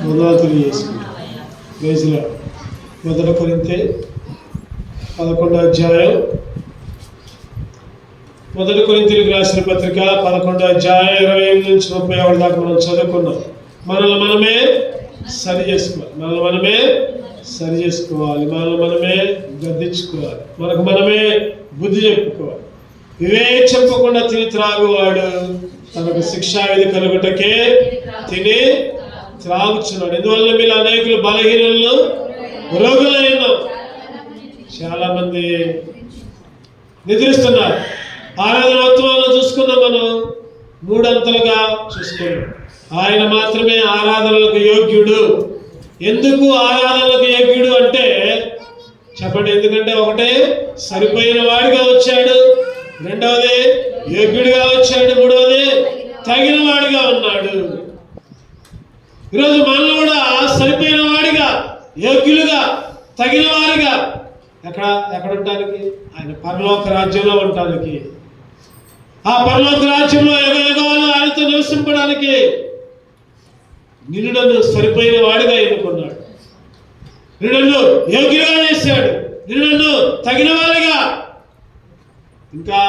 వందనాలు చేసుకుంటాం. ప్రైజ్లో 1 కొరింథీ 11వ అధ్యాయం, 1 కొరింథీయులకు రాసిన పత్రిక 11వ అధ్యాయం 28 నుంచి 31 దాకా మనం చదువుకున్నాం. మనల్ని మనమే సరి చేసుకోవాలి, మనల్ని మనమే గద్దించుకోవాలి, మనకు మనమే బుద్ధి చెప్పుకోవాలి. వివేచింపకుండా తిని త్రాగువాడు తనకు శిక్షావిధి కలుగుటకే తిని త్రాగుచున్నాడు. ఎందువల్ల మీరు అనేకులు బలహీనలు రోగులైన చాలా మంది నిద్రిస్తున్నారు. ఆరాధనోత్సవాలను చూసుకున్నాం, మనం 3 అంతలుగా చూసుకున్నాం. ఆయన మాత్రమే ఆరాధనలకు యోగ్యుడు. ఎందుకు ఆరాధనలకు యోగ్యుడు అంటే చెప్పండి. ఎందుకంటే ఒకటే సరిపోయిన వాడిగా వచ్చాడు, రెండవది యోగ్యుడిగా వచ్చాడు, మూడవది తగిన వాడిగా ఉన్నాడు. ఈరోజు మనల్ని కూడా సరిపోయిన వాడిగా, యోగ్యులుగా, తగిన వారిగా ఎక్కడ ఉండడానికి? ఆయన పరలోక రాజ్యంలో ఉండటానికి, ఆ పరలోక రాజ్యంలో యుగయుగాలు ఆయనతో నివసింపడానికి నిన్ను నన్ను సరిపోయిన వాడిగా ఎన్నుకున్నాడు. నిన్ను నన్ను యోగ్యులుగా చేశాడు, నిన్ను నన్ను తగిన వారిగా. ఇంకా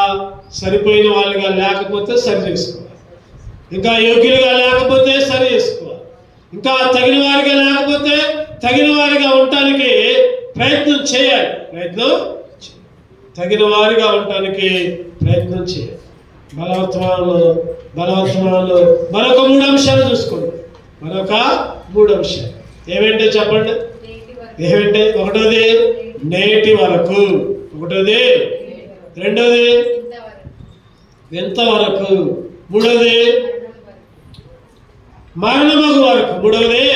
సరిపోయిన వాళ్ళుగా లేకపోతే సరి చేసుకోవాలి, ఇంకా యోగ్యులుగా లేకపోతే సరి చేసుకోవాలి, ఇంకా తగిన వారిగా లేకపోతే తగిన వారిగా ఉండటానికి ప్రయత్నం చేయాలి. తగిన వారిగా ఉండటానికి ప్రయత్నం చేయాలి. బలవర్తమానంలో మరొక 3 అంశాలు చూసుకోండి. మరొక 3 అంశాలు ఏమంటే చెప్పండి. ఏమంటే? ఒకటోది నేటి వరకు, ఒకటోది, రెండోది ఎంతవరకు, మూడోది మరణమగు వరకు, మూడవది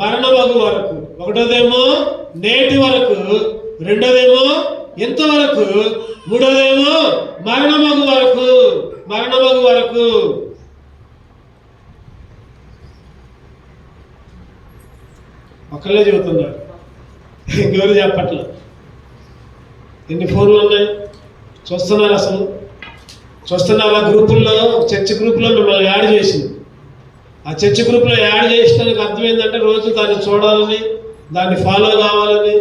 మరణమగు వరకు. ఒకటోదేమో నేటి వరకు, రెండోదేమో ఎంతవరకు, మూడోదేమో మరణమగు వరకు. మరణమగు వరకు ఒకళ్ళే చెబుతున్నారు, ఇంకెవరు చెప్పట్లేదు. ఎన్ని ఫోన్లు ఉన్నాయి చూస్తున్నారు? అసలు చూస్తున్నారు? ఆ గ్రూపుల్లో, చర్చ్ గ్రూప్లో మిమ్మల్ని యాడ్ చేసింది. ఆ చర్చ్ గ్రూప్లో యాడ్ చేసడానికి అర్థం ఏంటంటే రోజు దాన్ని చూడాలని, దాన్ని ఫాలో కావాలని,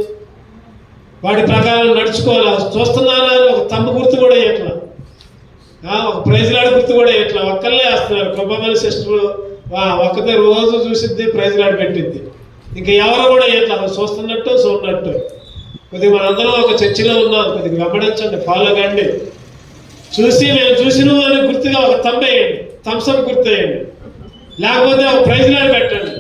వాటి ప్రకారం నడుచుకోవాలి. చూస్తున్నారా అని ఒక తమ్ము గుర్తు కూడా వేయట్లా, ఒక ప్రైజ్ లాడ్ గుర్తు కూడా వేయట్లా. ఒక్కళ్ళే వేస్తున్నారు. కృపమని సిస్టర్ ఒక్కతే రోజు చూసిద్ది, ప్రైజ్ లాడ్ పెట్టిద్ది. ఇంకా ఎవరు కూడా వేయట్లా, చూస్తున్నట్టు చూడనట్టు. కొద్దిగా మనందరం ఒక చర్చిలో ఉన్నాం, కొద్దిగా వెంబడించండి, ఫాలో కండి. చూసి మేము చూసినాం అని గుర్తుగా ఒక థంబ్ వేయండి, థమ్స్అప్ గుర్తు వేయండి, లేకపోతే ఒక ప్రైజ్ లాడ్ పెట్టండి.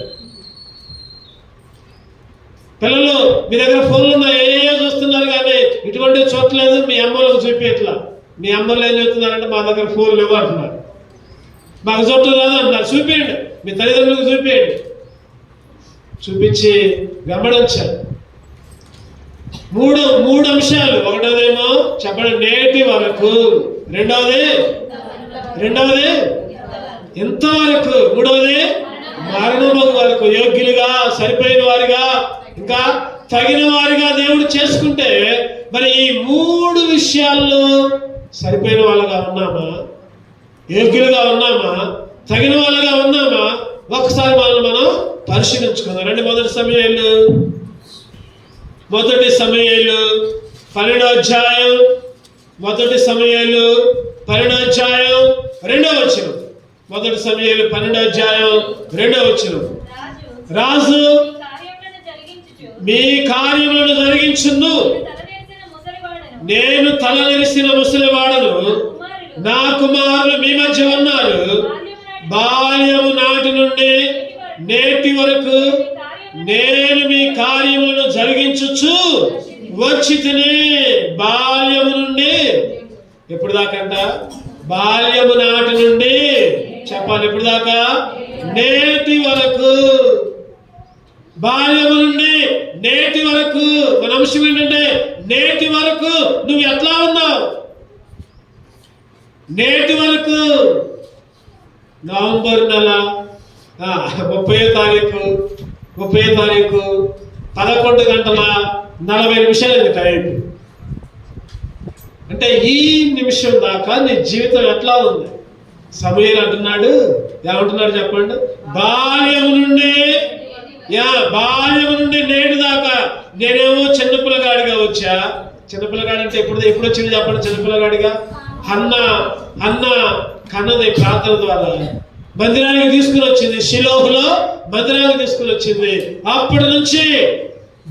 పిల్లలు మీ దగ్గర ఫోన్లు ఉన్నాయి, ఏ చూస్తున్నారు కానీ ఇటువంటి చూడలేదు. మీ అమ్మలకు చూపించట్లా. మీ అమ్మలు ఏం చెప్తున్నారంటే మా దగ్గర ఫోన్లు ఇవ్వంటున్నారు, మాకు చూడటం రాదు అంటున్నారు. చూపించండి, మీ తల్లిదండ్రులకు చూపించండి. చూపించి వెంబడించాలి. 3 అంశాలు. ఒకటోదేమో చెప్పండి నేటి వరకు, రెండవది ఎంతవరకు, మూడవది మరణమగు వరకు. యోగ్యులుగా, సరిపోయిన వారిగా, ఇంకా తగిన వారిగా దేవుడు చేసుకుంటే మరి ఈ 3 విషయాల్లో సరిపోయిన వాళ్ళగా ఉన్నామా, యోగ్యులుగా ఉన్నామా, తగిన వాళ్ళగా ఉన్నామా? ఒకసారి మనల్ని మనం పరిశీలించుకుందాం. రండి. 1 సమూయేలు 12వ అధ్యాయం, 1 సమూయేలు 12వ అధ్యాయం 2వ వచనం. 1 సమూయేలు 12వ అధ్యాయం 2వ వచనం. రాజు మీ కార్యములను జరిగించును, నేను తల నెరిసిన ముసలివాడను, నా కుమారులు మీ మధ్య ఉన్నారు. బాల్యము నాటి నుండి నేటి వరకు నేను మీ కార్యములను జరిగించుచు వచ్చి తిని. బాల్యము నుండి ఎప్పుడు దాకంట? బాల్యము నాటి నుండి. చెప్పాలి, ఎప్పుడు దాకా? నేటి వరకు. బాల్యము నుండి నేటి వరకు. మన అంశం ఏంటంటే నేటి వరకు నువ్వు ఎట్లా ఉన్నావు? నేటి వరకు. నవంబర్ నెల 30వ తారీఖు 11:40 టైం. అంటే ఈ నిమిషం దాకా నీ జీవితం ఎట్లా ఉంది? సమూయేలు అంటున్నాడు, ఏమంటున్నాడు చెప్పండి? బాల్యం నుండి బాల్యం నుండి నేడు దాకా నేనేమో చిన్నపిల్లగాడిగా వచ్చా. చిన్నపిల్లగాడి అంటే ఎప్పుడు వచ్చింది చెప్పండి? చిన్నపిల్లగాడిగా అన్న కన్నది ప్రార్థన ద్వారా మందిరానికి తీసుకుని వచ్చింది. షిలోహులో మందిరానికి తీసుకుని వచ్చింది. అప్పటి నుంచి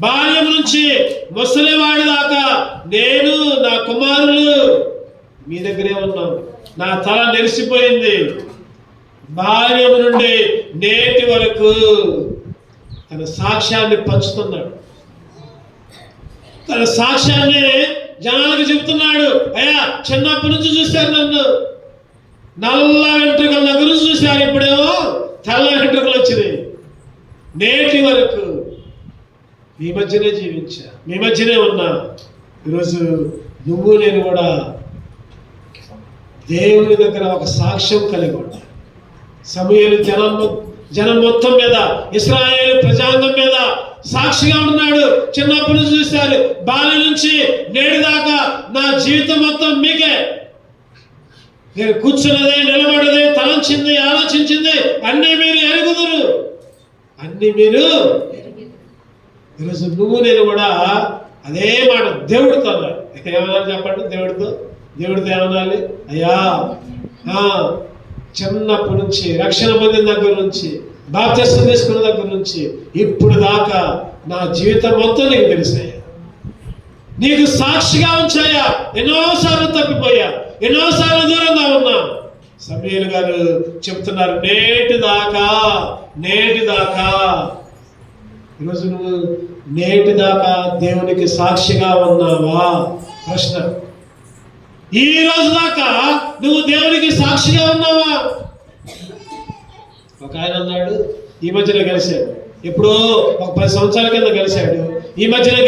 బాల్యం నుంచి ముసలివాడి దాకా నేను, నా కుమారులు మీ దగ్గరే ఉన్నాం. నా తల నెరిసిపోయింది. బాల్యం నుండి నేటి వరకు తన సాక్ష్యాన్ని పంచుతున్నాడు. తన సాక్ష్యాన్ని జనాలకు చెబుతున్నాడు. అయ్యా, చిన్నప్పటి నుంచి చూశారు నన్ను, నల్ల వెంట్రుకల దగ్గర నుంచి చూశారు, ఇప్పుడేమో తెల్ల వెంట్రుకలు వచ్చినాయి. నేటి వరకు మీ మధ్యనే జీవించా, మీ మధ్యనే ఉన్నా. ఈరోజు నువ్వు నేను కూడా దేవుని దగ్గర ఒక సాక్ష్యం కలిగి ఉంటా. సమూయేలు జనం మొత్తం మీద, ఇశ్రాయేలు ప్రజాంగం మీద సాక్షిగా ఉన్నాడు. చిన్నప్పటి నుంచి చూశారు, బాల్యం నుంచి నేడు దాకా నా జీవితం మొత్తం మీకే. నేను కూర్చున్నదే, నిలబడదే, తలంచింది, ఆలోచించింది అన్నీ మీరు ఎరుగుదురు, అన్నీ మీరు. ఈరోజు నువ్వు నేను కూడా అదే మాట దేవుడితో ఏమన్నా చెప్పండి? దేవుడితో ఏమనాలి? అయ్యా, చిన్నప్పటి నుంచి రక్షణ పొందిన దగ్గర నుంచి, బాప్తిసం తీసుకున్న దగ్గర నుంచి ఇప్పుడు దాకా నా జీవితం మొత్తం నీకు తెలుసయ్యా, నీకు సాక్షిగా ఉంచాయా. ఎన్నోసార్లు తప్పిపోయా, ఎన్నోసార్లు దూరంగా ఉన్నా. సమూయేలు గారు చెప్తున్నారు, నేటి దాకా. ఈరోజు నువ్వు నేటి దాకా దేవునికి సాక్షిగా ఉన్నావా? ప్రశ్న. ఈ రోజు దాకా నువ్వు దేవునికి సాక్షిగా ఉన్నావా? ఒక ఆయన అన్నాడు, ఈ మధ్యలో కలిశాడు, ఎప్పుడో ఒక 10 సంవత్సరాల కింద కలిశాడు, ఈ మధ్యనే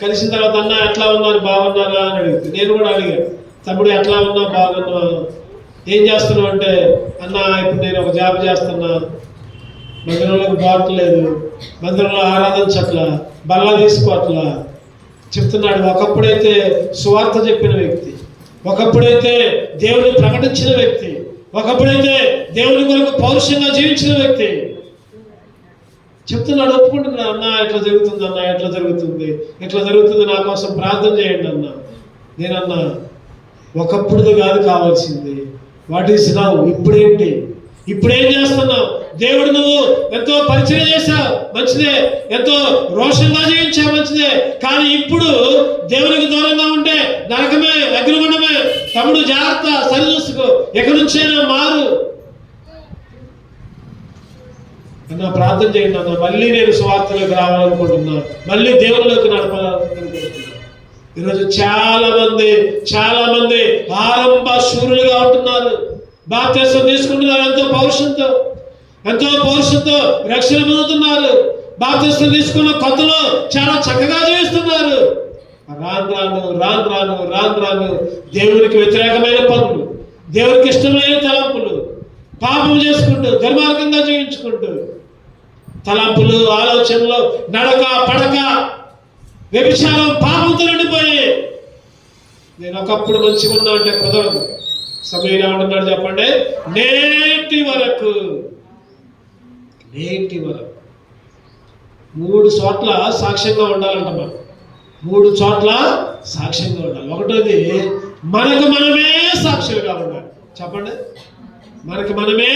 కలిసిన తర్వాత అన్న ఎట్లా ఉన్నారు, బాగున్నారా అని అడిగితే నేను కూడా అడిగాను, తమ్ముడు ఎట్లా ఉన్నా, బాగున్నా, ఏం చేస్తున్నావు అంటే, అన్న ఇప్పుడు నేను ఒక జాబ్ చేస్తున్నా, మందిరంలోకి బాగట్లేదు, మందిరంలో ఆరాధించట్లా, బల్ల తీసుకోవట్లా చెప్తున్నాడు. ఒకప్పుడైతే సువార్త చెప్పిన వ్యక్తి, ఒకప్పుడైతే దేవుని ప్రకటించిన వ్యక్తి, ఒకప్పుడైతే దేవుని కొరకు పౌరుషంగా జీవించిన వ్యక్తి చెప్తున్నాడు, ఒప్పుకుంటున్నాడు. అన్న ఇట్లా జరుగుతుంది, అన్న ఎట్లా జరుగుతుంది, నా కోసం ప్రార్థన చేయండి అన్న. నేనన్నా, ఒకప్పుడుది కాదు కావాల్సింది, వాట్ ఈస్ నౌ, ఇప్పుడేంటి, ఇప్పుడేం చేస్తున్నావు? దేవుడు నువ్వు ఎంతో పరిచయం చేశావు, మంచిదే, ఎంతో రోషంగా జీవించావు, మంచిదే, కానీ ఇప్పుడు దేవునికి దూరంగా ఉంటే నరకమే, అగ్నిగుండమే. తమ్ముడు జాగ్రత్త, సరి చూసుకో, ఎక్కడి నుంచైనా మారు అన్న. ప్రార్థన చేయండి అన్న, మళ్ళీ నేను సువార్తలోకి రావాలనుకుంటున్నా, మళ్ళీ దేవుళ్ళలోకి నడపాలనుకుంటున్నా. ఈరోజు చాలా మంది ఆరంభ శూరులుగా ఉంటున్నారు, బాప్తిసం తీసుకుంటున్నారు, ఎంతో పౌరుషంతో రక్షణ పొందుతున్నారు. బాప్తిసం తీసుకున్న కొత్తలో చాలా చక్కగా జీవిస్తున్నారు. రాను దేవునికి వ్యతిరేకమైన పనులు, దేవునికి ఇష్టమైన తలంపులు, పాపం చేసుకుంటూ, దుర్మార్గంగా జీవించుకుంటూ, తలంపులు, ఆలోచనలు, నడక, పడక, వ్యభిచారం, పాపంతో నిండిపోయి నేను ఒకప్పుడు మంచిగా ఉన్నా అంటే కుదరదు. సమూయేలు ఏమంటున్నాడు చెప్పండి? నేటి వరకు 3 చోట్ల సాక్ష్యంగా ఉండాలంట. మనం 3 చోట్ల సాక్ష్యంగా ఉండాలి. ఒకటోది, మనకు మనమే సాక్షులుగా ఉండాలి. చెప్పండి, మనకు మనమే,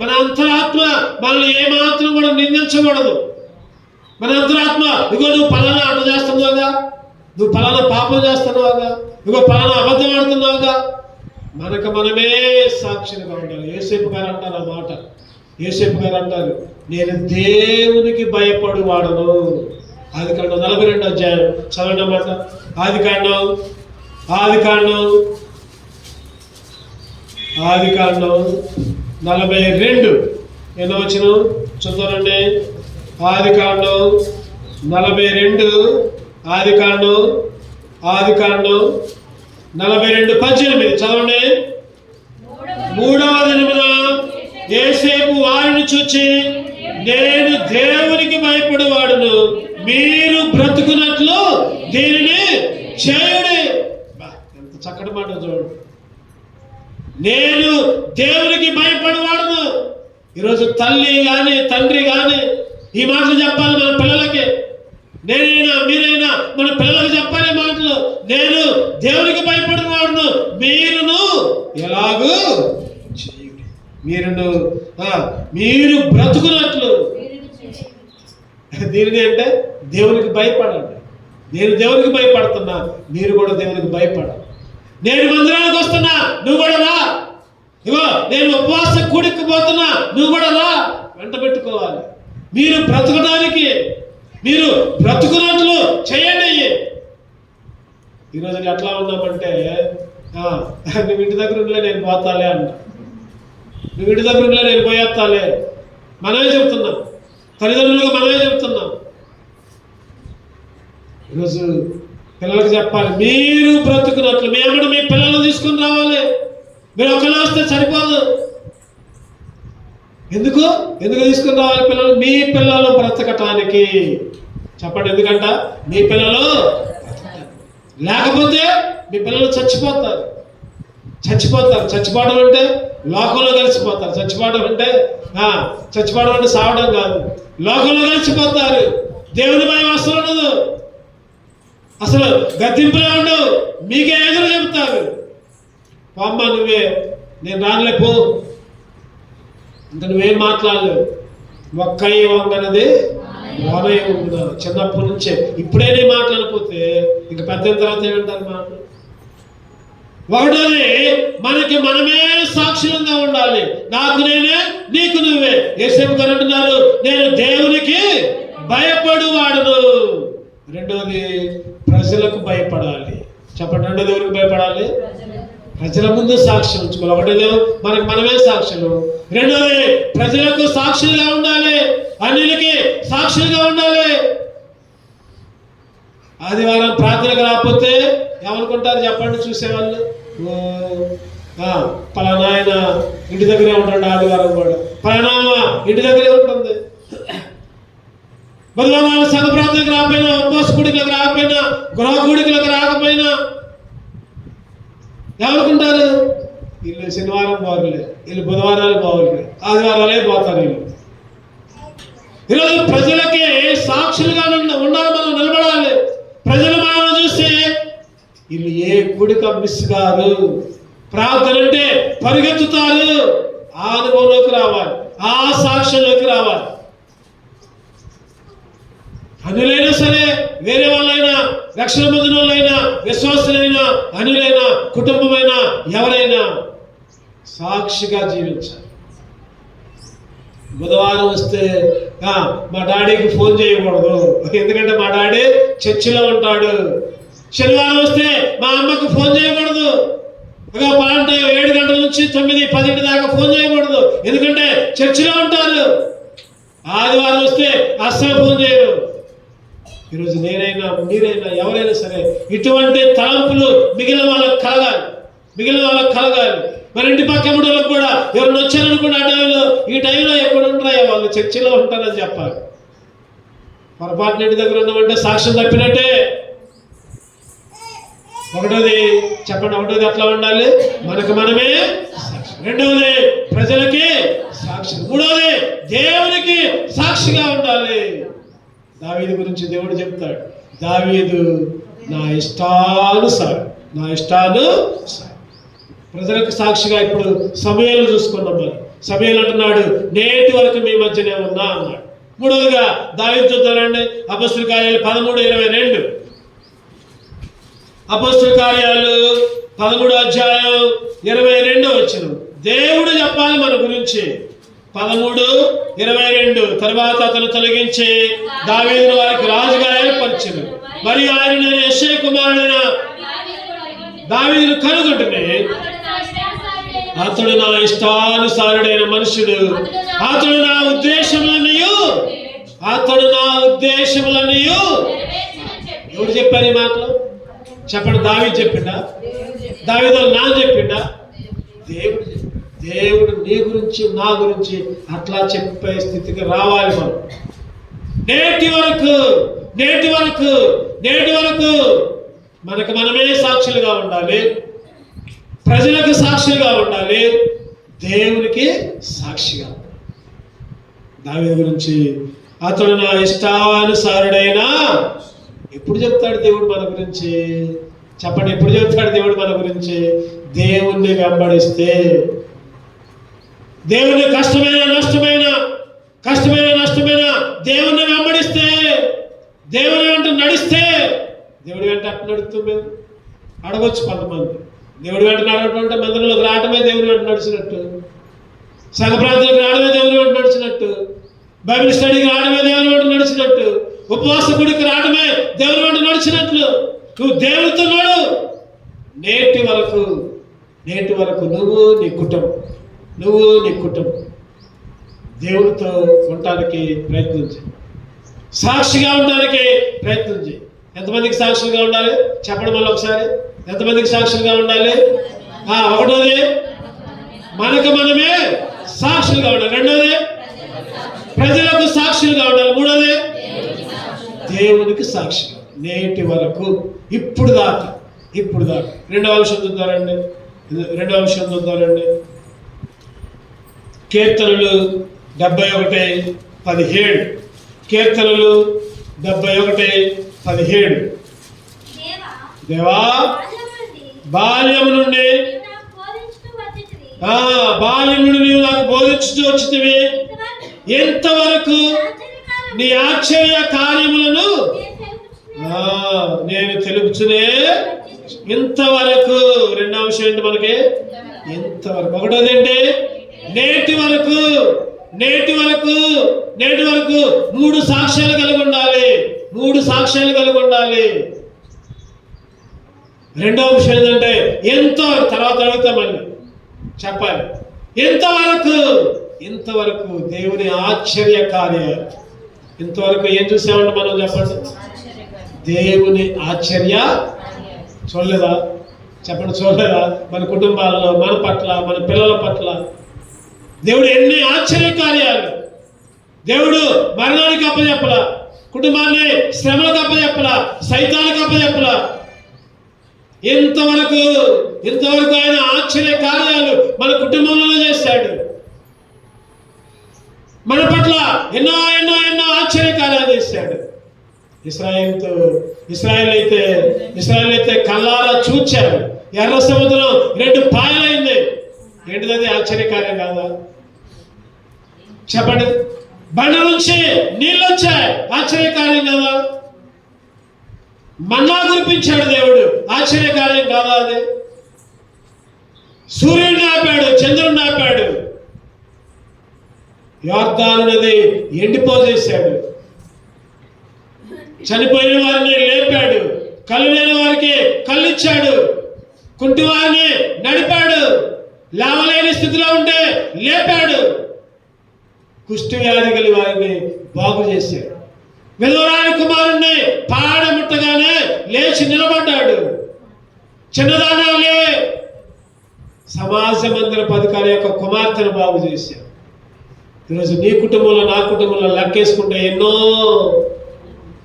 మన అంతరాత్మ మనల్ని ఏమాత్రం కూడా నిందించకూడదు. మన అంతరాత్మ, ఇగో నువ్వు పలానా అడ్డు చేస్తున్నావుగా, నువ్వు పలానా పాపం చేస్తున్నావుగా, ఇగో పలానా అబద్ధం ఆడుతున్నావుగా, మనకు మనమే సాక్షులుగా ఉండాలి. యోసేపు గారు అంటారు ఆ మాట. యోసేపు గారు అంటారు, నేను దేవునికి భయపడు వాడను. ఆదికాండం 42వ అధ్యాయం చదవండి అన్నమాట. ఆదికాండం 42 ఎన్నో వచనం చదువుతానండి. ఆదికాండం 42, ఆదికాండం 42:18 చదవండి. 3వ దినమున యోసేపు వారిని చూచి, నేను దేవునికి భయపడేవాడును, మీరు బ్రతుకున్నట్లు దీనిని చేయుడి. ఎంత చక్కటి మాట చూడండి. నేను దేవునికి భయపడేవాడును, ఈరోజు తల్లి కానీ తండ్రి కానీ ఈ మాటలు చెప్పాలి మన పిల్లలకి. నేనైనా మీరైనా మన పిల్లలకు చెప్పాలి మాటలు. నేను దేవునికి భయపడిన వాడును, మీరును ఎలాగూ చేయుడి. మీరు బ్రతుకున్నట్లు. దీనిని అంటే దేవునికి భయపడండి. నేను దేవునికి భయపడుతున్నా, మీరు కూడా దేవునికి భయపడాలి. నేను మందిరానికి వస్తున్నా, నువ్వు కూడా రా. ఇగో నేను ఉపవాస కూడికి పోతున్నా, నువ్వు కూడా రా. వెంట పెట్టుకోవాలి. మీరు బ్రతకడానికి, మీరు బ్రతుకున్నట్లు చేయండి. ఈరోజు ఎట్లా ఉన్నామంటే, నువ్వు ఇంటి దగ్గర ఉండలే నేను పోతాలే అంట. నువ్వు ఇంటి దగ్గర ఉండలే నేను పోయేస్తాలే. మనమే చెప్తున్నాం, తల్లిదండ్రులుగా మనమే చెప్తున్నాం. ఈరోజు పిల్లలకు చెప్పాలి, మీరు బ్రతుకున్నట్లు. మేము మీ పిల్లలు తీసుకుని రావాలి. మీరు ఒకళ్ళు వస్తే సరిపోదు. ఎందుకు తీసుకుని రావాలి పిల్లలు? మీ పిల్లలు బ్రతకటానికి. చెప్పండి, ఎందుకంట? మీ పిల్లలు లేకపోతే మీ పిల్లలు చచ్చిపోతారు. చచ్చిపోవడం అంటే లోకంలో కలిసిపోతారు. చచ్చిపోవడం అంటే సావడం కాదు, లోకంలో కలిసిపోతారు. దేవుని భయం అసలు ఉండదు, అసలు గద్దింపులే ఉండవు. మీకే ఎదురు చెబుతారు. అమ్మ నువ్వే, నేను రానులే పో, ఇంకా నువ్వేం మాట్లాడలేవు. ఒక్కయి వంగనది ఓనయ్య ఉందా. చిన్నప్పటి నుంచే ఇప్పుడే నీ మాట్లాడకపోతే ఇంక పెద్ద తర్వాత ఏమంటారు మాటలు? ఒకటోది, మనకి మనమే సాక్షులంగా ఉండాలి. నాకు నేనే, నీకు నువ్వే. యేసేపు గారు అంటున్నారు, నేను దేవునికి భయపడు వాడును. రెండోది, ప్రజలకు భయపడాలి. చెప్పండి, రెండోది ఎవరికి భయపడాలి? ప్రజల ముందు సాక్ష్యం ఉంచుకోవాలి. ఒకటేదో మనకి మనమే సాక్షులు. రెండోది, ప్రజలకు సాక్షులుగా ఉండాలి, అన్యులకి సాక్షులుగా ఉండాలి. ఆదివారం ప్రార్థనకు రాకపోతే ఏమనుకుంటారు చెప్పండి చూసేవాళ్ళు? పలానా ఆయన ఇంటి దగ్గరే ఉంటాడు, ఆదివారం కూడా పలానా ఇంటి దగ్గరే ఉంటుంది. బుధవారం సంఘ ప్రార్థనకు రాకపోయినా, ఉపవాస కూడికలకు రాకపోయినా, గృహ కూడికలకు రాకపోయినా ఏమనుకుంటారు? వీళ్ళు శనివారం బాగులే, వీళ్ళు బుధవారాలు బాగులే, ఆదివారాలే పోతారు వీళ్ళు. ఈరోజు ప్రజలకి సాక్షులుగా ఉండాలి, మనం నిలబడాలి. ప్రజలు మనం చూస్తే వీళ్ళు ఏ కూడిక మిస్ గారు, ప్రార్థన అంటే పరిగెత్తుతారు. ఆ అనుభవంలోకి రావాలి, ఆ సాక్ష్యంలోకి రావాలి. అనులైనా సరే, వేరే వాళ్ళైనా, రక్షణ పొందిన వాళ్ళైనా, విశ్వాసులైనా, అనులైనా, కుటుంబమైనా, ఎవరైనా సాక్షిగా జీవించాలి. బుధవారం వస్తే మా డాడీకి ఫోన్ చేయకూడదు, ఎందుకంటే మా డాడీ చర్చిలో ఉంటాడు. శనివారం వస్తే మా అమ్మకు ఫోన్ చేయకూడదు, పలాంటి 7 గంటల నుంచి 9, 10 దాకా ఫోన్ చేయకూడదు, ఎందుకంటే చర్చిలో ఉంటారు. ఆదివారం వస్తే అస్సలు ఫోన్ చేయరు. ఈరోజు నేనైనా, మీరైనా, ఎవరైనా సరే ఇటువంటి తలంపులు మిగిలిన వాళ్ళకి కలగాలి. మరి ఇంటి పక్క వాళ్ళకి కూడా ఎవరిని వచ్చారనుకోండి, ఈ టైంలో ఎక్కడ ఉంటారా వాళ్ళు? చర్చిలో ఉంటారని చెప్పాలి. పొరపాటున ఇంటి దగ్గర ఉన్నామంటే సాక్ష్యం తప్పినట్టే. ఒకటోది ఎట్లా ఉండాలి? మనకు మనమే సాక్షి. రెండవది, ప్రజలకి సాక్షి. మూడవది, దేవునికి సాక్షిగా ఉండాలి. దావీదు గురించి దేవుడు చెప్తాడు, దావీదు నా ఇష్టానుసారం ప్రజలకు సాక్షిగా. ఇప్పుడు సమయాలు చూసుకున్నాం. మరి సమయాలు అంటున్నాడు, నేటి వరకు మీ మధ్యనే ఉన్నా అన్నాడు. మూడవదిగా దావీదు చూద్దానండి, అపొస్తలుల కార్యాలు 13:22. అపొస్తలుల కార్యాలు 13:22. దేవుడు చెప్పాలి మన గురించి. 13:22. తర్వాత అతను తొలగించి దావీదును వారికి రాజుగా ఏర్పరిచెను. మరియు ఆయన నేను యెషై కుమారుడైన దావీదును కనుగొంటిని. అతడు నా ఇష్టానుసారుడైన మనుషుడు, అతడు నా ఉద్దేశములన్నయు. ఎవరు చెప్పారు ఈ మాటలు? చెప్పండి, దావీదు చెప్పిండా? దావీదు నాన్న చెప్పిండా? దేవుడు నీ గురించి, నా గురించి అట్లా చెప్పే స్థితికి రావాలి మనం. నేటి వరకు మనకు మనమే సాక్షులుగా ఉండాలి, ప్రజలకు సాక్షులుగా ఉండాలి, దేవునికి సాక్షిగా ఉండాలి. దావీదు గురించి అతడు నా ఇష్టానుసారుడైన. ఎప్పుడు చెప్తాడు దేవుడు మన గురించి? చెప్పండి, ఎప్పుడు చెప్తాడు దేవుడు మన గురించి? దేవుణ్ణి వెంబడిస్తే, దేవుని కష్టమైన నష్టమైన దేవుణ్ణి వెంబడిస్తే, దేవుని వెంట నడిస్తే, దేవుడి వెంట అట్లా నడుస్తుంది. అడగొచ్చు కొంతమంది, దేవుడి వెంట నడవటం అంటే మందిరంలోకి రావటమే దేవుని వెంట నడిచినట్టు, సంఘ ప్రాంతాలకు రావడమే దేవుని వెంట నడిచినట్టు, బైబిల్ స్టడీకి రావడమే దేవుని వెంట నడిచినట్టు, ఉపవాస గుడికి రావడమే దేవుని వెంట నడిచినట్లు. నువ్వు దేవునితో నడు. నేటి వరకు నువ్వు నీ కుటుంబం దేవునితో ఉండటానికి ప్రయత్నించి, సాక్షిగా ఉండడానికి ప్రయత్నించి. ఎంతమందికి సాక్షులుగా ఉండాలి చెప్పండి మళ్ళీ ఒకసారి. ఎంతమందికి సాక్షులుగా ఉండాలి? ఒకటోది మనకు మనమే సాక్షులుగా ఉండాలి. రెండోది ప్రజలకు సాక్షులుగా ఉండాలి. మూడోది దేవునికి సాక్షిగా. నేటి వరకు ఇప్పుడు దాకా రెండవ అంశం చూద్దారండి. కీర్తనలు 71:17. కీర్తనలు 71:17. దేవా, బాల్యం నుండి నీవు నాకు బోధించుతూ వచ్చితివి. ఎంతవరకు నీ ఆశ్చర్య కార్యములను నేను తెలుపుచునే. ఇంతవరకు. రెండవ అంశం ఏంటి మనకి? ఇంతవరకు. ఒకటోది ఏంటి? నేటి వరకు 3 సాక్ష్యాలు కలిగి ఉండాలి. రెండవ అంశం ఏంటంటే ఎంతో. తర్వాత అడుగుతామని చెప్పాలి. ఇంతవరకు దేవుని ఆశ్చర్య కార్యాలు. ఇంతవరకు ఏం చూసామంటే మనం చెప్పండి? దేవుని ఆశ్చర్య చూడలేదా? చెప్పండి, చూడలేదా? మన కుటుంబాల్లో, మన పట్ల, మన పిల్లల పట్ల దేవుడు ఎన్ని ఆశ్చర్య కార్యాలు. దేవుడు మరణానికి అప్పచెప్పలా, కుటుంబాన్ని శ్రమలకు అప్పచెప్పలా, సైతానికి అప్పచెప్పలా. ఇంతవరకు ఆయన ఆశ్చర్య కార్యాలు మన కుటుంబంలో చేశాడు. మన పట్ల ఎన్నో ఆశ్చర్య కార్యాలు చేశాడు. ఇశ్రాయేల్ అయితే కళ్ళారా చూచారు. ఎర్ర సముద్రం 2 పాయలైంది. ఏంటిది? ఆశ్చర్యకార్యం కాదా? చెప్పండి. బండ నుంచి నీళ్ళు వచ్చాయి. ఆశ్చర్యకార్యం కాదా? మన్నా కురిపించాడు దేవుడు. ఆశ్చర్యకార్యం కాదా అది? సూర్యుడిని ఆపాడు, చంద్రుడిని ఆపాడు. యొర్దాను నది ఎండిపోజేశాడు. చనిపోయిన వారిని లేపాడు. కళ్ళు లేని వారికి కళ్ళిచ్చాడు. కుంటి వారిని నడిపాడు. లేవలేని స్థితిలో ఉంటే లేపాడు. కుష్టి వ్యాధి గల వారిని బాగు చేశాడు. విధవరాని కుమారుణ్ణి పాడముట్టగానే లేచి నిలబడ్డాడు. చిన్నదానాలే సమాజ మందిర పథకాల యొక్క కుమార్తెను బాగు చేశాడు. ఈరోజు నీ కుటుంబంలో, నా కుటుంబంలో లెక్కేసుకుంటే ఎన్నో,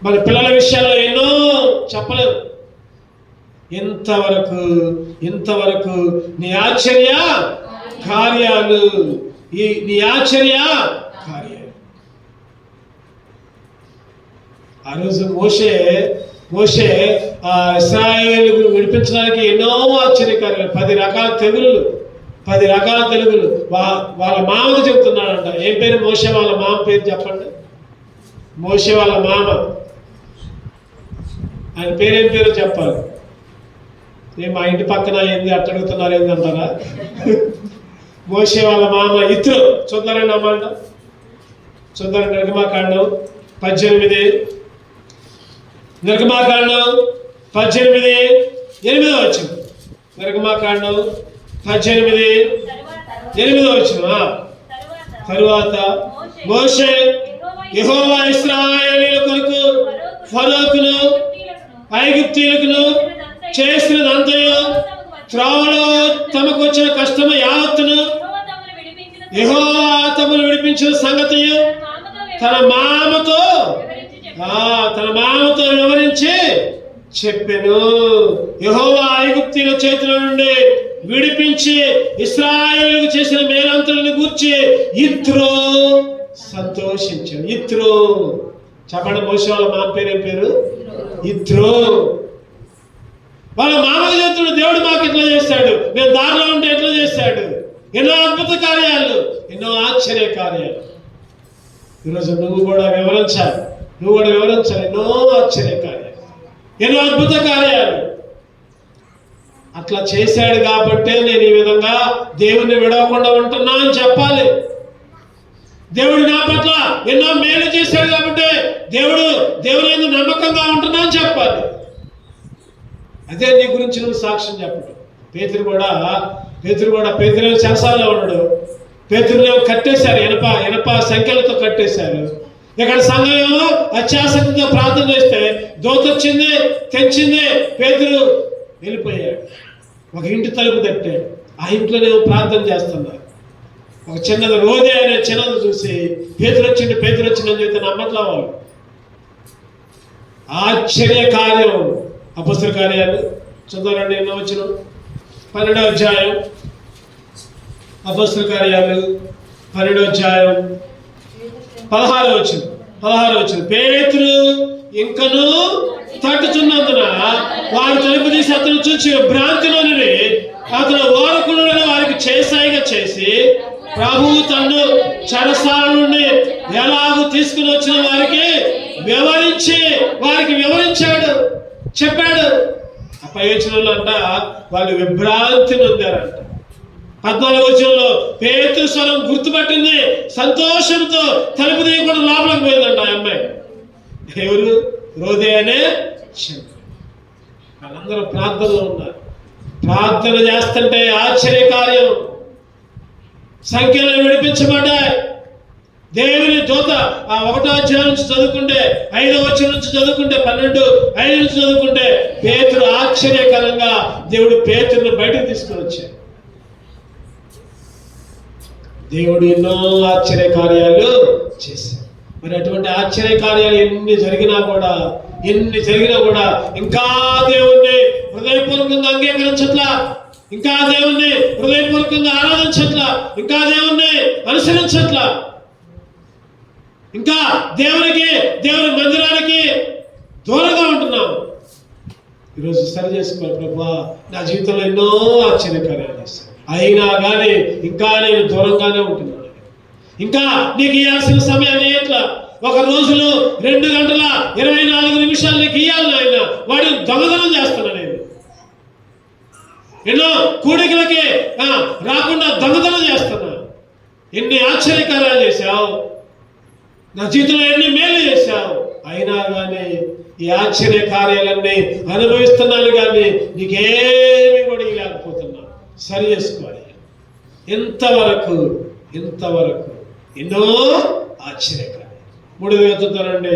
మన పిల్లల విషయాల్లో ఎన్నో చెప్పలేవు. ఇంతవరకు నీ ఆశ్చర్య కార్యాలు. ఆ రోజు మోషే ఇశ్రాయేలును విడిపించడానికి ఎన్నో ఆశ్చర్యకార్యాలు. 10 రకాల తెగులు వాళ్ళ మామకు చెబుతున్నాడంట. ఏం పేరు? మోషే వాళ్ళ మామ పేరు చెప్పండి. మోషే వాళ్ళ మామ, ఆయన పేరేం పేరు చెప్పాలి. మా ఇంటి పక్కన ఏంది అట్టడుగుతున్నారు ఏంది అంటారా? మోషే వాళ్ళ మామ ఇత్రో. చూద్దారండి అమ్మాట, చూద్దారండి. నిర్గమాకాండం 18, నిర్గమాకాండం 18:8 వచ్చింది. నిర్గమాకాండం 18:8 వచ్చింది. తరువాత మోషే యెహోవా ఇశ్రాయేలీయుల కొరకు ఫరోకును ఐగుప్తీయులను చేసినదంతయు, త్రోవలో తమకు వచ్చిన కష్టము యావత్తును యెహోవా తమను విడిపించిన సంగతియు తన మామతో వివరించి చెప్పెను. యెహోవా ఐగుప్తీయుల చేతుల నుండి విడిపించి ఇశ్రాయేలుకు చేసిన మేలంతలను గూర్చి ఇత్రో సంతోషించాడు. ఇత్రో చెప్పండి, మోషే వాళ్ళ మామ పేరు ఏం పేరు? ఇత్రో. వాళ్ళ మామకు చెప్తున్నాడు, దేవుడు మాకు ఇట్లా చేస్తాడు, మేము దారిలో ఉంటే ఎట్లా చేస్తాడు, ఎన్నో అద్భుత కార్యాలు, ఎన్నో ఆశ్చర్య కార్యాలు. ఈరోజు నువ్వు కూడా వివరించాలి, ఎన్నో ఆశ్చర్య కార్యాలు, ఎన్నో అద్భుత కార్యాలు. అట్లా చేశాడు కాబట్టే నేను ఈ విధంగా దేవుణ్ణి విడవకుండా ఉంటున్నా అని చెప్పాలి. దేవుడు నా పట్ల ఎన్నో మేలు చేశాడు కాబట్టి దేవుని యందు నమ్మకంగా ఉంటున్నా అని చెప్పాలి. అదే నీ గురించి నువ్వు సాక్ష్యం చెప్పడం. పేతురు కూడా చెరసాలలో ఉన్నాడు. పేతురుని కట్టేశారు, ఇనప సంఖ్యలతో కట్టేశారు. ఇక్కడ సంఘం ఏమో అత్యాసక్తితో ప్రార్థన చేస్తే దోత వచ్చింది, తెచ్చింది, పేతురు వెళ్ళిపోయాడు. ఒక ఇంటి తలుపు తట్టాడు, ఆ ఇంట్లోనేమో ప్రార్థన చేస్తున్నారు. ఒక చిన్నది రోదే అనే చిన్నది చూసి పేతురు వచ్చిందని చెప్తే నమ్మట్లా వాళ్ళు. ఆశ్చర్య కార్యం, అపొస్తలుల కార్యాలు చదవాలండి. ఎన్నో వచ్చిన 12వ అధ్యాయం, అపొస్తలుల కార్యాలు 12వ అధ్యాయం 16వ వచనం. పేతురు ఇంకను తట్టుచున్నందున వారు తలుపు తీసి అతను చూచి భ్రాంతిలోని అతను ఓరకులను వారికి చేసాయిగా చేసి, ప్రభువు తన్ను చెరసాల నుండి ఎలాగూ తీసుకుని వచ్చిన వారికి వివరించాడు, చెప్పాడు. ఆ పై వచనంలో అంట వాళ్ళు విభ్రాంతి నొందారంట. 14వ వచనంలో పేతురు స్వరం గుర్తుపట్టింది, సంతోషంతో తలుపు తీయకుండా లోపలికి పోయిందంట ఆ అమ్మాయి. ఎవరు? రోదే అనే వాళ్ళందరూ ప్రార్థనలో ఉన్నారు. ప్రార్థన చేస్తుంటే ఆశ్చర్య కార్యం, సంఖ్యలు విడిపించబడ్డాయి. దేవుని దూత ఆ 1వ అధ్యాయం నుంచి చదువుకుంటే, 5వ వచనం నుంచి చదువుకుంటే, 12:5 నుంచి చదువుకుంటే పేతురు ఆశ్చర్యకరంగా దేవుడు పేతురుని బయటకు తీసుకుని వచ్చాడు. దేవుడు ఎన్నో ఆశ్చర్య కార్యాలు చేశాడు. మరి అటువంటి ఆశ్చర్య కార్యాలు ఎన్ని జరిగినా కూడా ఇంకా దేవుణ్ణి హృదయపూర్వకంగా అంగీకరించట్లా, ఇంకా దేవుణ్ణి హృదయపూర్వకంగా ఆరాధించట్లా, ఇంకా దేవుణ్ణి అనుసరించట్లా, ఇంకా దేవుని మందిరానికి దూరంగా ఉంటున్నాము. ఈరోజు సరి చేసుకోవాలి. ప్రభువా, నా జీవితంలో ఎన్నో ఆశ్చర్యకార్యాలు చేశాను, అయినా కానీ ఇంకా నేను దూరంగానే ఉంటున్నాను. ఇంకా నీకు ఇవ్వాల్సిన సమయాన్ని ఎట్లా? ఒక రోజులో 2 గంటల 24 నిమిషాలు నీకు ఇవ్వాలి నాయన. వాడిని దొంగతనం చేస్తున్నా నేను. ఎన్నో కూడికలకి రాకుండా దొంగతనం చేస్తున్నా. ఎన్ని ఆశ్చర్యకార్యాలు చేశావు, నా జీవితంలో ఎన్ని మేలు చేశావు, అయినా కానీ ఈ ఆశ్చర్య కార్యాలన్నీ అనుభవిస్తున్నాను కానీ నీకేమి కూడా ఇవ్వలేకపోతున్నా. సరి చేసుకోవాలి. ఇంతవరకు ఎన్నో ఆశ్చర్యకార్యాలు. 3వ ఎత్తుతారండి.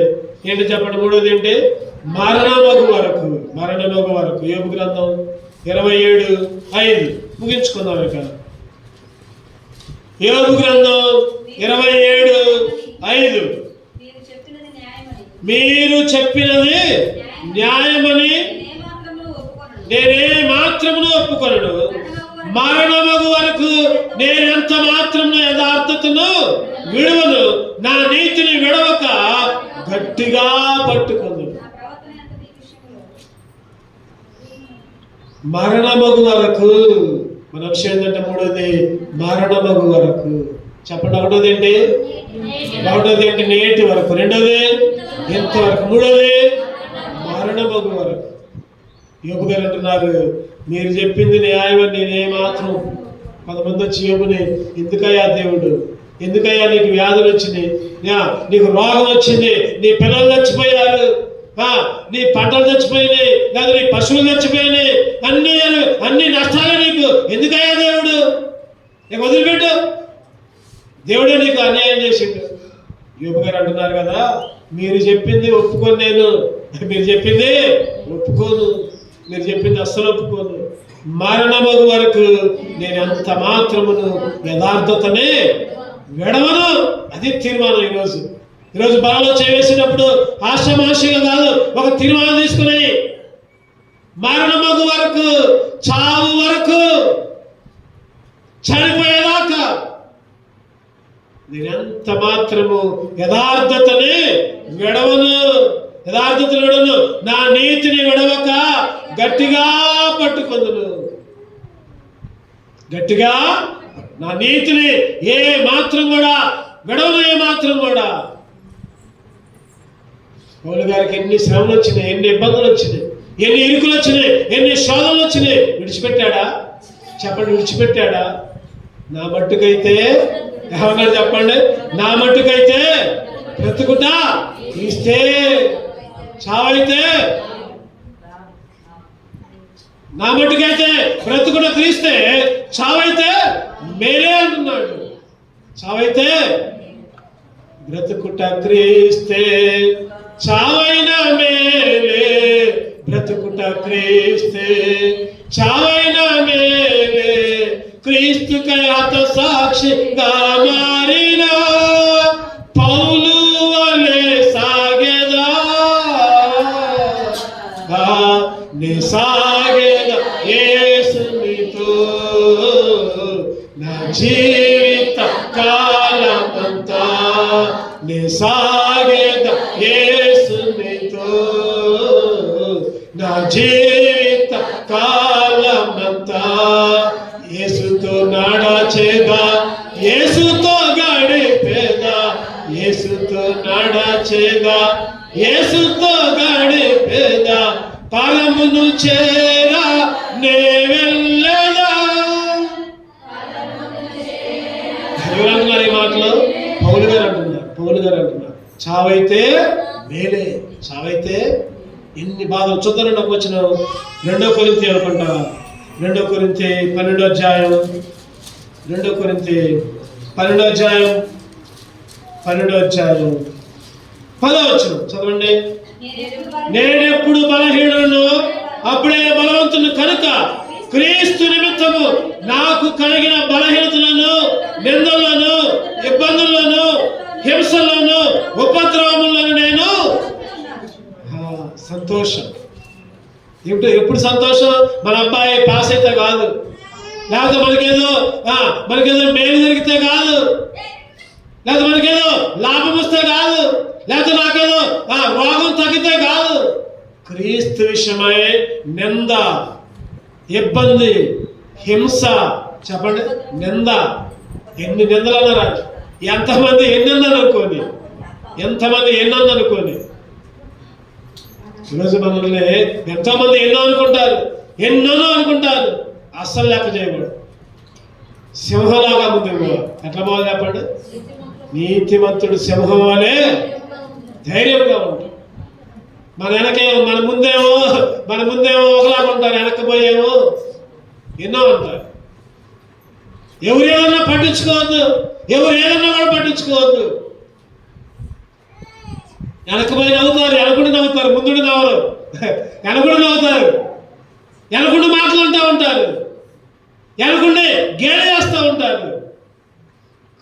ఏంటి చెప్పండి? 3వది ఏంటి? మరణమగు వరకు. యోబు గ్రంథం 27:5 ముగించుకుందాం. ఇక యోబు గ్రంథం 27:5 మీరు చెప్పినది న్యాయమని నేనే మాత్రమును ఒప్పుకొనను. మరణమగు వరకు నేనెంత మాత్రమును యథార్థతను విడువను. నా నీతిని విడవక గట్టిగా పట్టుకుందు. మరణమగు వరకు. మన విషయం ఏంటంటే 3వది మరణమగు వరకు. చెప్పండి. 1వది ఏంటి? నేటి వరకు. 2వది ఎంతవరకు? 3వది మరణమగు వరకు. యోబు గారు అంటున్నారు, మీరు చెప్పింది న్యాయమని నేనే మాత్రం. 10 మంది వచ్చి యోబుని, ఎందుకయ్యా నీకు వ్యాధులు వచ్చినాయి, నీకు రోగం వచ్చింది, నీ పిల్లలు చచ్చిపోయారు, నీ పంటలు చచ్చిపోయినాయి, లేదా నీ పశువులు చచ్చిపోయినాయి, అన్ని నష్టాలే నీకు, ఎందుకయ్యా దేవుడు నీకు వదిలిపెట్టు, దేవుడే నీకు అన్యాయం చేసిండు. యోబు గారు అంటున్నారు కదా, మీరు చెప్పింది ఒప్పుకోను, మీరు చెప్పింది అస్సలు ఒప్పుకోను. మరణమగు వరకు నేను అంత మాత్రమును యథార్థతనే విడవను. అది తీర్మానం. ఈరోజు బలలో చేసినప్పుడు ఆశామాషిగా కాదు, ఒక తీర్మానం తీసుకుని మరణమగు వరకు, చావు వరకు, చనిపోయేదాకా నేను ఎంత మాత్రము యథార్థతని విడవను, నా నీతిని విడవక గట్టిగా పట్టుకొందును. గట్టిగా నా నీతిని ఏ మాత్రం కూడా విడవను, ఏ మాత్రం కూడా. పౌలు గారికి ఎన్ని శ్రమలు వచ్చినాయి, ఎన్ని ఇబ్బందులు వచ్చినాయి, ఎన్ని ఇరుకులు వచ్చినాయి, ఎన్ని శోధనలు వచ్చినాయి. విడిచిపెట్టాడా? చెప్పండి, విడిచిపెట్టాడా? నా మట్టుకైతే ఏమన్నారు చెప్పండి? నా మట్టుకైతే బ్రతుకుట క్రీస్తే, చావైతే నా మట్టుకైతే బ్రతుకుట క్రీస్తే, చావైతే మేలే అంటున్నాడు. చావైతే బ్రతుకుట క్రీస్తే, చావైనా మేలే. బ్రతుకుట క్రీస్తే, చావైనా మేలే. క్రీస్తుకై హత సాక్షిగా మారిన పౌలు వలె సాగెదా, నే సాగెదా యేసునితో నా జీవిత కాలమంతా. నే సాగెదా యేసునితో నా జీవిత కాలమంతా. యేసుతో నడచేదా, యేసుతో గడిపేదా, యేసుతో నడచేదా, యేసుతో గడిపేదా. పరమును చేరా నే వెళ్ళదా. ఎవరంటున్నారు ఈ మాటలు? పౌలు గారు అంటున్నారు. చావైతే మేలే, చావైతే. ఎన్ని బాధలు చూద్దాం. నాకు వచ్చిన 2 కొరింథీ అనుకుంటా, 2 కొరింథీ 12వ అధ్యాయం, 2 కొరింథీ 12వ అధ్యాయం 10వ వచనం చదవండి. నేనెప్పుడు బలహీనులను అప్పుడే బలవంతుని కనుక క్రీస్తు నిమిత్తము నాకు కలిగిన బలహీనతలను, నిందలను, ఇబ్బందులను, హింసలను, ఉపద్రవములను నేను సంతోషం. ఎప్పుడు సంతోషం? మన అబ్బాయి పాస్ అయితే కాదు, లేకపోతే మనకేదో మేలు జరిగితే కాదు, లేకపోతే మనకేదో లాభం వస్తే కాదు, లేకపోతే నాకేదో రోగం తగ్గితే కాదు. క్రీస్తు విషయమై నింద, ఇబ్బంది, హింస. చెప్పండి, నింద. ఎన్ని నిందలు అన్నారా? ఎంతమంది ఎన్ననుకోని ఈరోజు మనల్ని ఎంతోమంది ఎన్నో అనుకుంటారు. అస్సలు లెక్క చేయకూడదు. సింహంలాగా ముందు ఎట్లా పోవాలి చెప్పండి? నీతిమంతుడు సింహం వలె ధైర్యంగా ఉంటాడు. మన ముందేమో ఒకలాగా ఉంటారు, వెనక్కిపోయేమో ఎన్నో ఉంటారు. ఎవరు ఏదన్నా పట్టించుకోవద్దు, ఎవరు ఏదన్నా కూడా పట్టించుకోవద్దు. వెనక్కిపోయి నవ్వుతారు, వెనకుండా నవ్వుతారు, ముందుడు నవ్వరు, వెనకుండా నవ్వుతారు, వెనకుండా మాట్లాడుతూ ఉంటారు, వెనకుండే గేలి చేస్తూ ఉంటారు.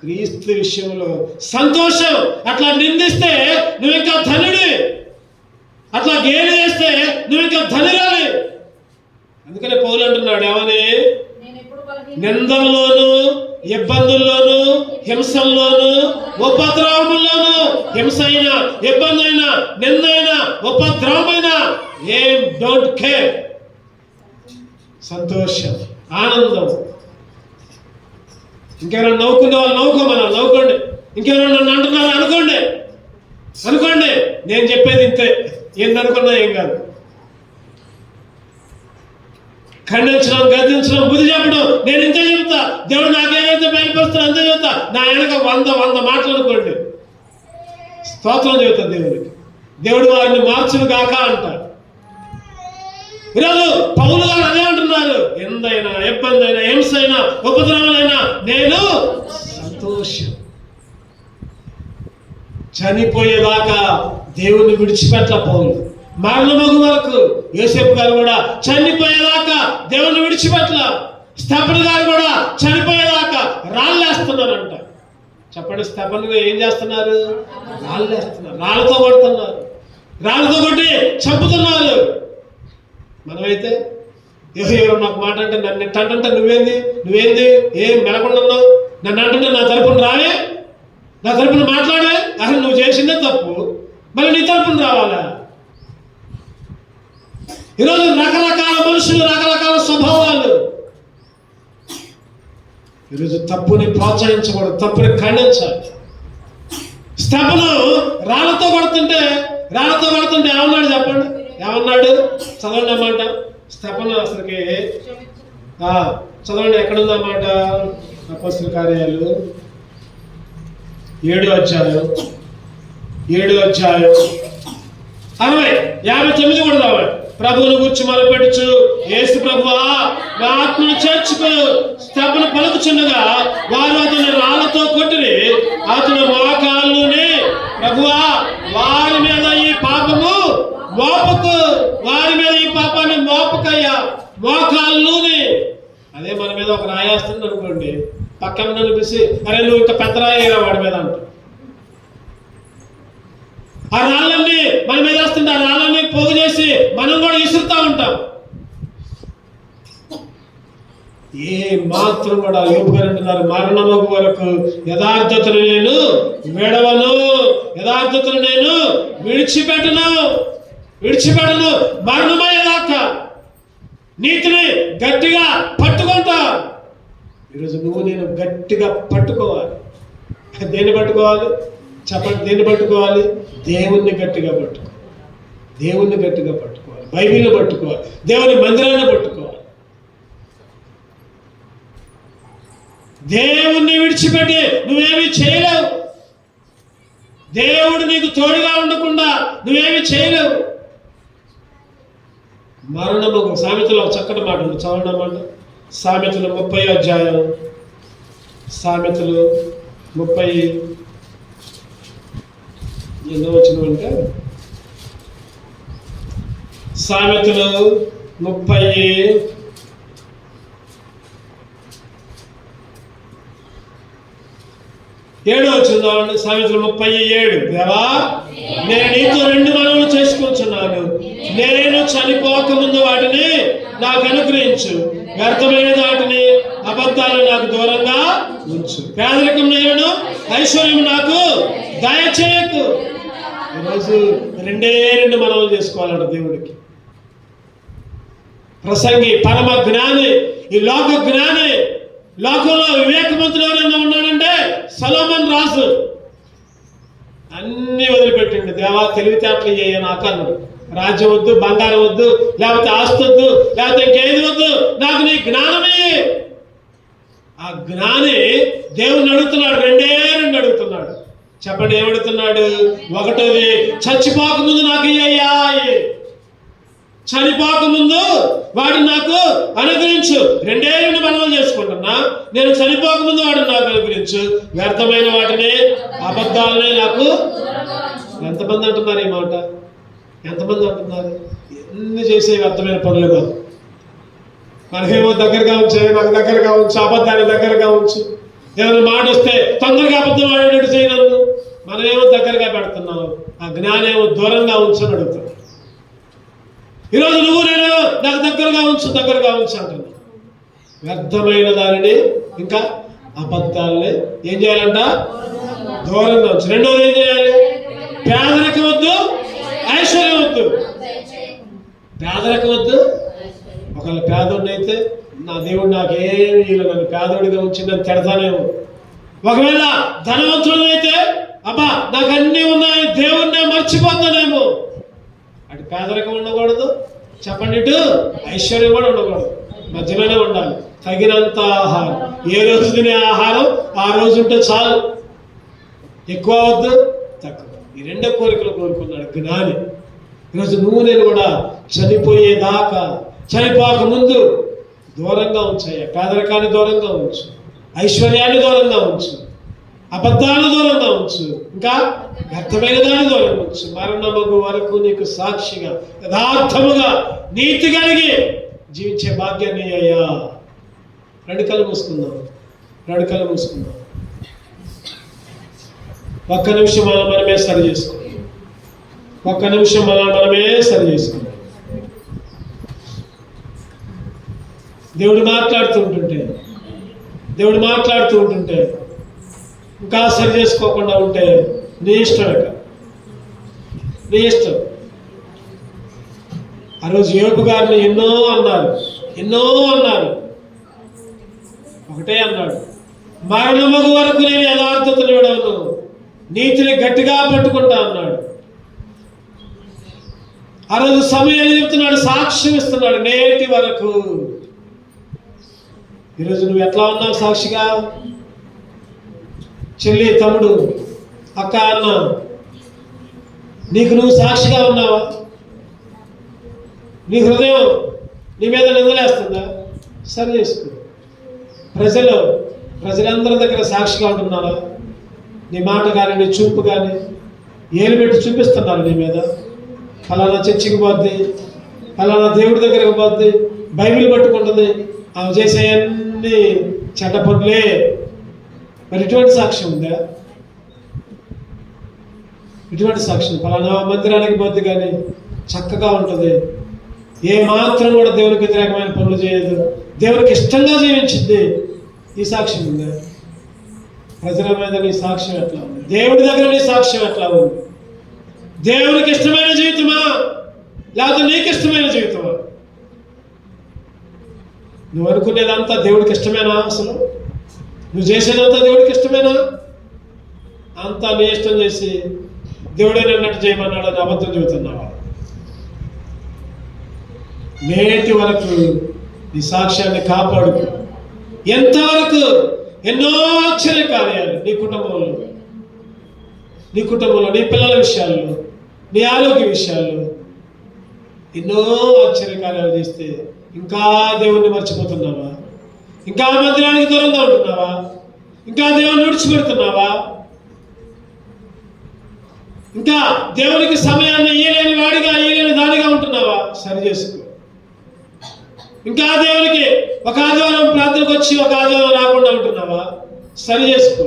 క్రీస్తు విషయంలో సంతోషం. అట్లా నిందిస్తే నువ్వు ఇంకా ధనుడి, అట్లా గేలి చేస్తే నువ్వు ఇంకా ధనురాలి. అందుకనే పౌలు అంటున్నాడు ఏమని? నిందల్లోనూ, ఇబ్బందుల్లోనూ, హింసల్లోనూ, ఉపద్రవముల్లోనూ. హింస అయినా, ఇబ్బంది అయినా, నిందైనా, ఉపద్రవమైనా ఏం డోంట్ కేర్. సంతోషం, ఆనందం. ఇంకెవరైనా నవ్వుకునే వాళ్ళు నవ్వుకోండి. ఇంకెవరైనా నన్ను అంటున్నారు అనుకోండి. నేను చెప్పేది ఇంతే, ఏందనుకున్నా ఏం కాదు. ఖండించడం, గద్దించడం, బుద్ధి చెప్పడం నేను ఇంతే చెబుతా. దేవుడు నాకేదైతే బయలుపరుస్తాడు అంతే చెబుతా. నా వెనక 100 మాట్లాడుకోండి, స్తోత్రం చెబుతా దేవుడికి. దేవుడు వారిని మార్చును గాక అంటారు. ఈరోజు పౌలు గారు అదే అంటున్నారు. ఎందైనా, ఇబ్బంది అయినా, హింస అయినా, ఉపద్రవాలైనా నేను సంతోషం. చనిపోయేదాకా దేవుణ్ణి విడిచిపెట్ల పౌలు. మరణమగు వరకు యోసేపు గారు కూడా చనిపోయేదాకా దేవుణ్ణి విడిచిపెట్ల. స్తెఫను గారు కూడా చనిపోయేదాకా రాళ్ళేస్తున్నారంట. చెప్పండి, స్తెఫను ఏం చేస్తున్నారు? రాళ్ళేస్తున్నారు, రాళ్ళతో కొడుతున్నారు, రాళ్ళతో కొట్టి చంపుతున్నారు. మనమైతే ఎవరు నాకు మాట అంటే నన్ను ఎట్టంటే నువ్వేంది ఏం మెలకుండా ఉన్నావు, నన్ను అంటుంటే నా తరపున రావే, నా తరపున మాట్లాడే, అసలు నువ్వు చేసిందే తప్పు, మళ్ళీ నీ తరపున రావాలా? ఈరోజు రకరకాల మనుషులు, రకరకాల స్వభావాలు. ఈరోజు తప్పుని ప్రోత్సహించకూడదు, తప్పుని ఖండించాలి. స్తెఫను రాళ్ళతో కొడుతుంటే ఏమన్నాడు చెప్పండి? ఏమన్నాడు? చదవండి అన్నమాట. స్తెఫను అసలుకి చదవండి, ఎక్కడుందన్నమాట? అపొస్తలుల కార్యాలు 7వ అధ్యాయం 59 కూడా రావాలి. ప్రభువును గురించి మొదలుపెట్టుచు, యేసు ప్రభువా నా ఆత్మను చేర్చుకో స్తెఫను పలుకుచుండగా వారు అతని రాళ్ళతో కొట్టిరి. అతను మోకాళ్ళుని, ప్రభువా వారి మీద ఈ పాపము మోపకు, వారి మీద ఈ పాపాన్ని మోపకయ్యా, మోకాళ్ళుని. అదే మన మీద ఒక రాయేస్తుంది అనుకోండి, పక్కన నిలిపిసి అరే నువ్వు ఇంకా పెద్ద రాయేరా వాడి మీద అంట. ఆ రాళ్ళన్నీ మన మీద వేస్తుంటే ఆ రాళ్ళన్నీ పోగు చేసి మనం కూడా ఇసురుతా ఉంటాం. ఏ మాత్రం కూడా యోబు గారు అంటున్నారు, మరణము వరకు యథార్థతను నేను విడవను, యథార్థతను నేను విడిచిపెట్టను, మరణమయ్యేదాకా నీతిని గట్టిగా పట్టుకుంటా. ఈరోజు నువ్వు నేను గట్టిగా పట్టుకోవాలి. దేన్ని పట్టుకోవాలి చెప్పండి? దేన్ని పట్టుకోవాలి? దేవుణ్ణి గట్టిగా పట్టుకోవాలి, దేవుణ్ణి గట్టిగా పట్టుకోవాలి, బైబిల్ని పట్టుకోవాలి, దేవుని మందిరాన్ని పట్టుకోవాలి. దేవుణ్ణి విడిచిపెట్టి నువ్వేమీ చేయలేవు. దేవుడు నీకు తోడుగా ఉండకుండా నువ్వేమీ చేయలేవు. మరణము సామెతలో చక్కటి మాట ఉంది, చదవండి అన్నమాట. సామెతలు 30వ అధ్యాయం, సామెతలు 30 ఎన్నో వచ్చినంటే సామెతలు 37 వచ్చిందండి. సామెతలు 37, దేవా నేను నీతో 2 మనవులు చేసుకుంటున్నాను, నేను చనిపోక ముందు వాటిని నాకు అనుగ్రహించు, వ్యర్థమైన వాటిని అబద్ధాలు నాకు దూరంగా ఉంచు, పేదరికం నేను ఐశ్వర్యం నాకు దయచేయకు. ఈరోజు 2 మనవులు చేసుకోవాలంట దేవుడికి. ప్రసంగి, పరమ జ్ఞాని, ఈ లోక జ్ఞాని, లోకంలో వివేకవంతుడు ఎవరైనా ఉన్నాడంటే సొలొమోను రాజు. అన్ని వదిలిపెట్టిండు, దేవా తెలివితేటలు ఇయ్య నాకు అన్నాడు. రాజ్యం వద్దు, బంగారం వద్దు, లేకపోతే ఆస్తి వద్దు, లేకపోతే ఇంకేది వద్దు, నాకు నీ జ్ఞానమే. ఆ జ్ఞాని దేవుణ్ణి అడుగుతున్నాడు, 2 అడుగుతున్నాడు. చెప్పండి ఏమడుగుతున్నాడు? 1, చచ్చిపోకముందు నాకు ఇయ్యయ్యా, చనిపోకముందు వాడిని నాకు అనుగ్రహించు. 2 మనవులు చేసుకుంటున్నా, నేను చనిపోకముందు వాడిని నాకు అనుగ్రహించు, వ్యర్థమైన వాటిని అబద్ధాలనే నాకు. ఎంతమంది అంటున్నారు ఈ మాట? ఎంతమంది అంటున్నారు? ఎన్ని చేసే వ్యర్థమైన పనులు మనకేమో దగ్గరగా ఉంచాయి, నాకు దగ్గరగా ఉంచు, అబద్ధాన్ని దగ్గరగా ఉంచు. ఏమైనా మాట వస్తే తొందరగా అబద్ధం ఆడేటట్టు చేయను. మనమేమో దగ్గరగా పెడుతున్నాం, ఆ జ్ఞానేమో దూరంగా ఉంచని అడుగుతాం. ఈరోజు నువ్వు నేను నాకు దగ్గరగా ఉంచు అంటున్నాను. వ్యర్థమైన దానిని, ఇంకా అబద్ధాలని ఏం చేయాలంట? దూరంగా ఉంచు. 2వది ఏం చేయాలి? పేదరికం వద్దు, ఐశ్వర్యం వద్దు. పేదరికం వద్దు. ఒకవేళ పేదోడిని అయితే నా దేవుడు నాకేమి నన్ను పేదోడిగా ఉంచి నన్ను తిడతానేమో. ఒకవేళ ధనవంతుడు అయితే అబ్బా నాకు అన్నీ ఉన్నాయి, దేవుడినే మర్చిపోతానేమో. అటు పేదరికం ఉండకూడదు, చెప్పండి, ఇటు ఐశ్వర్యం కూడా ఉండకూడదు, మధ్యలోనే ఉండాలి. తగినంత ఆహారం, ఏ రోజు తినే ఆహారం ఆ రోజు ఉంటే చాలు, ఎక్కువ వద్దు, తక్కువ. ఈ 2 కోరికలు కోరుకున్నాడు జ్ఞాని. ఈరోజు నువ్వు నేను కూడా చనిపోయేదాకా, చనిపోక ముందు దూరంగా ఉంచాయా. పేదరికాన్ని దూరంగా ఉంచు, ఐశ్వర్యాన్ని దూరంగా ఉంచు, అబద్ధాలను దూరంగా ఉంచు, ఇంకా వ్యర్థమైన దాన్ని దూరంగా ఉంచు. మరణము వరకు నీకు సాక్షిగా యథార్థముగా నీతి కలిగి జీవించే భాగ్యాన్ని అయ్యా. 2 కళ్ళు మూసుకుందాం. ఒక్క నిమిషం మనమే సరి చేసుకుందాం. దేవుడు మాట్లాడుతూ ఉంటుంటే ఇంకా సరి చేసుకోకుండా ఉంటే నీ ఇష్టం, ఇక నీ ఇష్టం. ఆ రోజు యోబు గారిని ఎన్నో అన్నారు. ఒకటే అన్నాడు, మరణమగు వరకు నేను యథార్థతను విడవను, నీతిని గట్టిగా పట్టుకుంటా అన్నాడు. ఆ రోజు సమయాన్ని చెప్తున్నాడు, సాక్ష్యం ఇస్తున్నాడు నేటి వరకు. ఈరోజు నువ్వు ఎట్లా ఉన్నావు సాక్షిగా? చెల్లి, తమ్ముడు, అక్క, అన్న, నీకు నువ్వు సాక్షిగా ఉన్నావా? నీ హృదయం నీ మీద నిందలేస్తుందా? సరి చేసుకో. ప్రజలందరి దగ్గర సాక్షిగా ఉంటున్నారా? నీ మాట కానీ నీ చూపు కానీ ఏలు పెట్టి చూపిస్తున్నారు నీ మీద. ఫలానా చర్చికి పోద్ది, ఫలానా దేవుడి దగ్గరకు పోద్ది, బైబిల్ పట్టుకుంటుంది, ఆమె చేసే అన్ని చెడ్డ పనులే. మరి ఇటువంటి సాక్ష్యం ఉందా? ఇటువంటి సాక్ష్యం ఫలానా మందిరానికి పోద్ది కానీ చక్కగా ఉంటుంది, ఏ మాత్రం కూడా దేవునికి వ్యతిరేకమైన పనులు చేయదు, దేవునికి ఇష్టంగా జీవించింది, ఈ సాక్ష్యం ఉందా? ప్రజల మీద నీ సాక్ష్యం ఎట్లా ఉంది? దేవుడి దగ్గర నీ సాక్ష్యం ఎట్లా ఉంది? దేవునికి ఇష్టమైన జీవితమా, లేకపోతే నీకు ఇష్టమైన జీవితమా? నువ్వు అనుకునేదంతా దేవుడికి ఇష్టమేనా? అసలు నువ్వు చేసేదంతా దేవుడికి ఇష్టమేనా? అంతా నీ ఇష్టం చేసి దేవుడే అన్నట్టు చేయమన్నాడు అని అబద్ధం చెబుతున్నావా? నేటి వరకు నీ సాక్ష్యాన్ని కాపాడుకో. ఎంతవరకు? ఎన్నో ఆశ్చర్య కార్యాలు నీ కుటుంబంలో, నీ పిల్లల విషయాల్లో, నీ ఆరోగ్య విషయాల్లో ఎన్నో ఆశ్చర్య కార్యాలు చేస్తే ఇంకా దేవుణ్ణి మర్చిపోతున్నావా? ఇంకా మందిరానికి దూరంగా ఉంటున్నావా? ఇంకా దేవుని విడిచిపెడుతున్నావా? ఇంకా దేవునికి సమయాన్ని ఇయ్యలేని దానిగా ఉంటున్నావా? సరి చేసుకో. ఇంకా దేవునికి ఒక ఆదివారం ప్రార్థనకు వచ్చి ఒక ఆదివారం రాకుండా ఉంటున్నావా? సరి చేసుకో.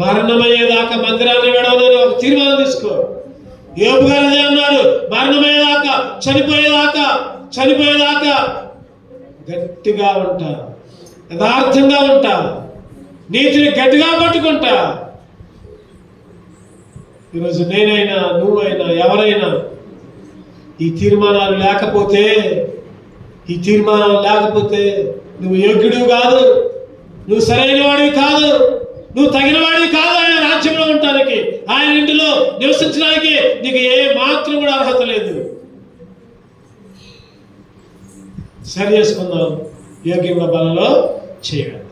మరణమయ్యేదాకా మందిరాన్ని విడవదని ఒక తీర్మానం తీసుకో. యోబు గారు అదే అన్నారు, మరణమయ్యేదాకా, చనిపోయేదాకా గట్టిగా ఉంటా, యథార్థంగా ఉంటా, నీతిని గట్టిగా పట్టుకుంటా. ఈరోజు నేనైనా, నువ్వైనా, ఎవరైనా ఈ తీర్మానాలు లేకపోతే నువ్వు యోగ్యుడివి కాదు, నువ్వు సరైన వాడివి కాదు, నువ్వు తగిన వాడివి కాదు ఆయన రాజ్యంలో ఉండటానికి, ఆయన ఇంటిలో నివసించడానికి నీకు ఏ మాత్రం కూడా అర్హత లేదు. సరి చేసుకుందాం, యోగ్యంగా బలలో చేయాలి.